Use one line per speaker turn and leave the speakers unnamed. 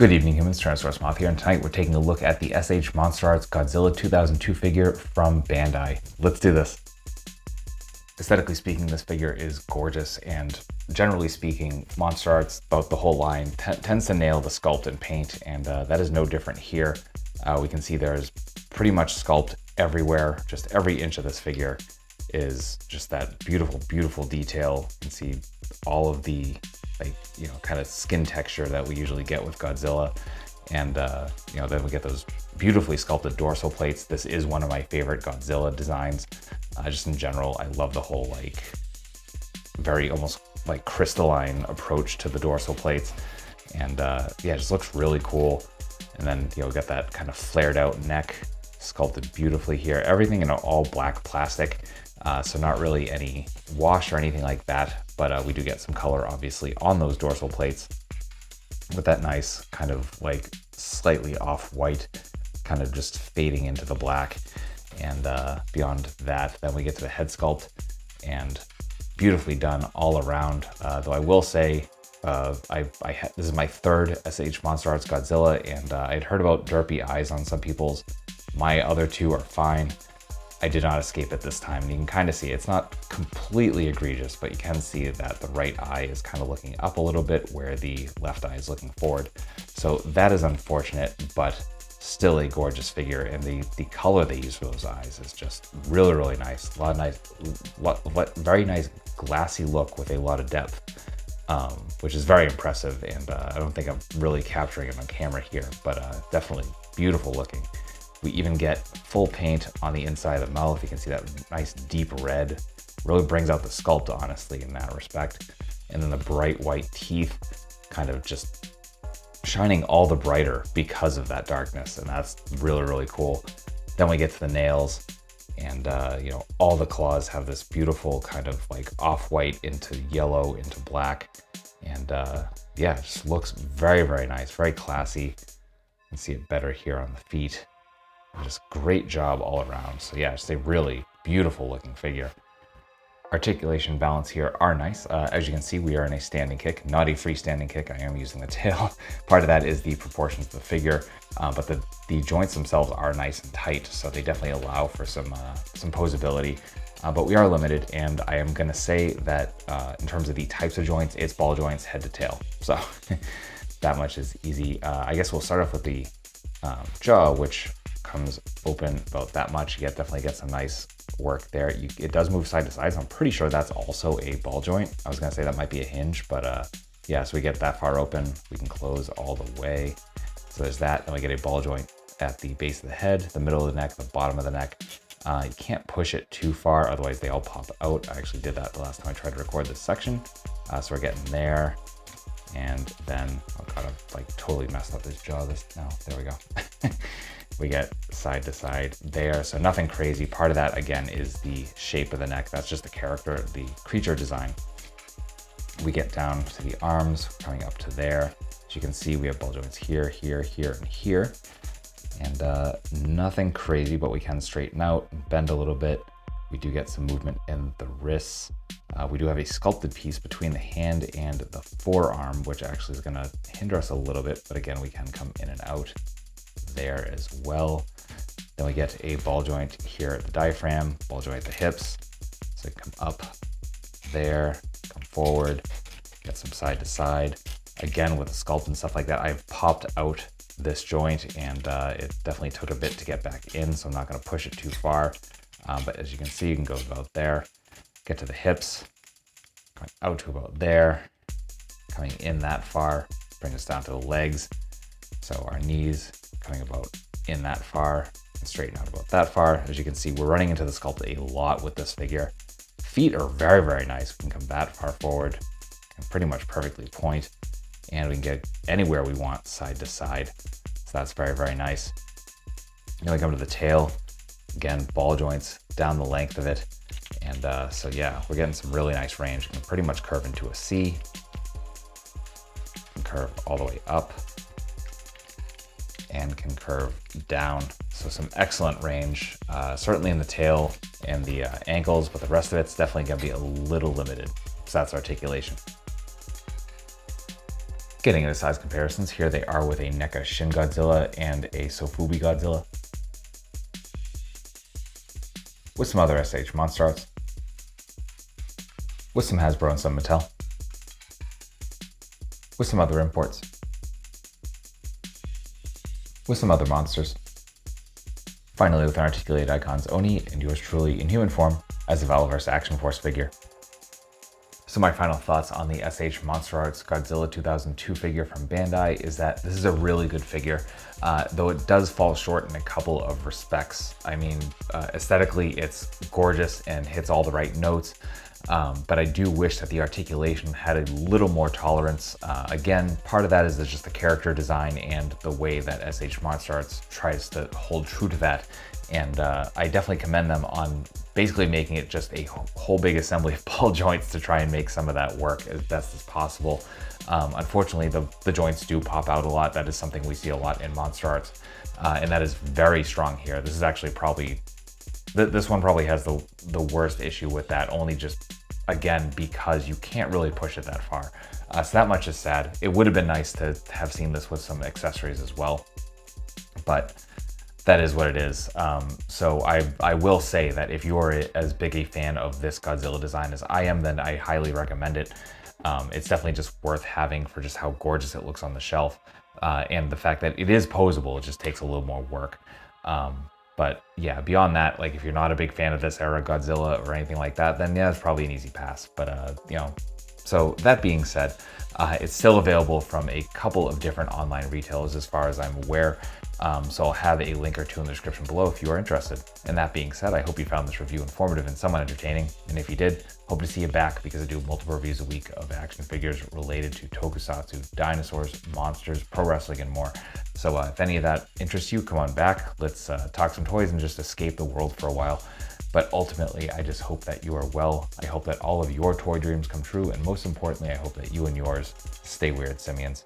Good evening, humans. Tyrannosaurusmoth here, and tonight we're taking a look at the SH Monsterarts Godzilla 2002 figure from Bandai. Let's do this. Aesthetically speaking, this figure is gorgeous, and generally speaking, Monsterarts, about the whole line, tends to nail the sculpt and paint, and that is no different here. We can see there's pretty much sculpt everywhere. Just every inch of this figure is just that beautiful, beautiful detail. You can see all of the kind of skin texture that we usually get with Godzilla. And, then we get those beautifully sculpted dorsal plates. This is one of my favorite Godzilla designs. Just in general, I love the whole, very almost like crystalline approach to the dorsal plates. And, it just looks really cool. And then, we got that kind of flared out neck sculpted beautifully here. Everything in all black plastic. So not really any wash or anything like that, but we do get some color obviously on those dorsal plates with that nice kind of slightly off-white kind of just fading into the black. And beyond that, then we get to the head sculpt, and beautifully done all around. Though I will say, this is my third SH Monsterarts Godzilla, and I'd heard about derpy eyes on some people's. My other two are fine. I did not escape it this time, and you can kind of see it's not completely egregious, but you can see that the right eye is kind of looking up a little bit where the left eye is looking forward. So that is unfortunate, but still a gorgeous figure, and the color they use for those eyes is just really, really nice. Very nice glassy look with a lot of depth, which is very impressive, and I don't think I'm really capturing it on camera here, but definitely beautiful looking. We even get full paint on the inside of the mouth. You can see that nice deep red. Really brings out the sculpt, honestly, in that respect. And then the bright white teeth kind of just shining all the brighter because of that darkness. And that's really, really cool. Then we get to the nails, and all the claws have this beautiful kind of off-white into yellow into black. And it just looks very, very nice, very classy. You can see it better here on the feet. Just great job all around. So yeah, just a really beautiful looking figure. Articulation, balance here are nice. As you can see, we are in a standing kick, not a freestanding kick. I am using the tail. Part of that is the proportions of the figure, but the joints themselves are nice and tight, so they definitely allow for some posability. But we are limited, and I am gonna say that in terms of the types of joints, it's ball joints head to tail. So that much is easy. I guess we'll start off with the jaw, which comes open about that much. You definitely get some nice work there. It does move side to side, so I'm pretty sure that's also a ball joint. I was gonna say that might be a hinge, but so we get that far open. We can close all the way. So there's that. Then we get a ball joint at the base of the head, the middle of the neck, the bottom of the neck. You can't push it too far, otherwise they all pop out. I actually did that the last time I tried to record this section. So we're getting there. And then I'll kind of totally messed up this jaw. There we go. We get side to side there. So nothing crazy. Part of that, again, is the shape of the neck. That's just the character, the creature design. We get down to the arms, coming up to there. As you can see, we have ball joints here, here, here, and here. And nothing crazy, but we can straighten out and bend a little bit. We do get some movement in the wrists. We do have a sculpted piece between the hand and the forearm, which actually is gonna hinder us a little bit, but again, we can come in and out there as well. Then we get a ball joint here at the diaphragm, ball joint at the hips. So come up there, come forward, get some side to side. Again, with the sculpt and stuff like that, I've popped out this joint, and it definitely took a bit to get back in, so I'm not gonna push it too far. But as you can see, you can go about there, get to the hips, going out to about there, coming in that far, bring us down to the legs. So our knees coming about in that far and straighten out about that far. As you can see, we're running into the sculpt a lot with this figure. Feet are very, very nice. We can come that far forward and pretty much perfectly point, and we can get anywhere we want side to side. So that's very, very nice. Then we come to the tail. Again, ball joints down the length of it. And we're getting some really nice range. We can pretty much curve into a C. Can curve all the way up and can curve down. So some excellent range, certainly in the tail and the ankles, but the rest of it's definitely gonna be a little limited. So that's articulation. Getting into size comparisons, here they are with a NECA Shin Godzilla and a Sofubi Godzilla, with some other SH Monsterarts, with some Hasbro and some Mattel, with some other imports, with some other monsters. Finally, with an articulated icons Oni and yours truly in human form as a Valorous Action Force figure. So my final thoughts on the SH Monsterarts Godzilla 2002 figure from Bandai is that this is a really good figure, though it does fall short in a couple of respects. I mean, aesthetically, it's gorgeous and hits all the right notes, but I do wish that the articulation had a little more tolerance. Again, part of that is just the character design and the way that SH Monsterarts tries to hold true to that. And I definitely commend them on basically making it just a whole big assembly of ball joints to try and make some of that work as best as possible. Unfortunately, the joints do pop out a lot. That is something we see a lot in Monsterarts, and that is very strong here. This is actually probably, this one probably has the worst issue with that, only just, again, because you can't really push it that far. So that much is sad. It would have been nice to have seen this with some accessories as well, but that is what it is. So I will say that if you're as big a fan of this Godzilla design as I am, then I highly recommend it. It's definitely just worth having for just how gorgeous it looks on the shelf, and the fact that it is posable. It just takes a little more work. But yeah, beyond that, like if you're not a big fan of this era Godzilla or anything like that, then yeah, it's probably an easy pass. But you know, so that being said, it's still available from a couple of different online retailers as far as I'm aware. So I'll have a link or two in the description below if you are interested. And that being said, I hope you found this review informative and somewhat entertaining. And if you did, hope to see you back, because I do multiple reviews a week of action figures related to tokusatsu, dinosaurs, monsters, pro wrestling, and more. So if any of that interests you, come on back. Let's talk some toys and just escape the world for a while. But ultimately, I just hope that you are well. I hope that all of your toy dreams come true. And most importantly, I hope that you and yours stay weird, simians.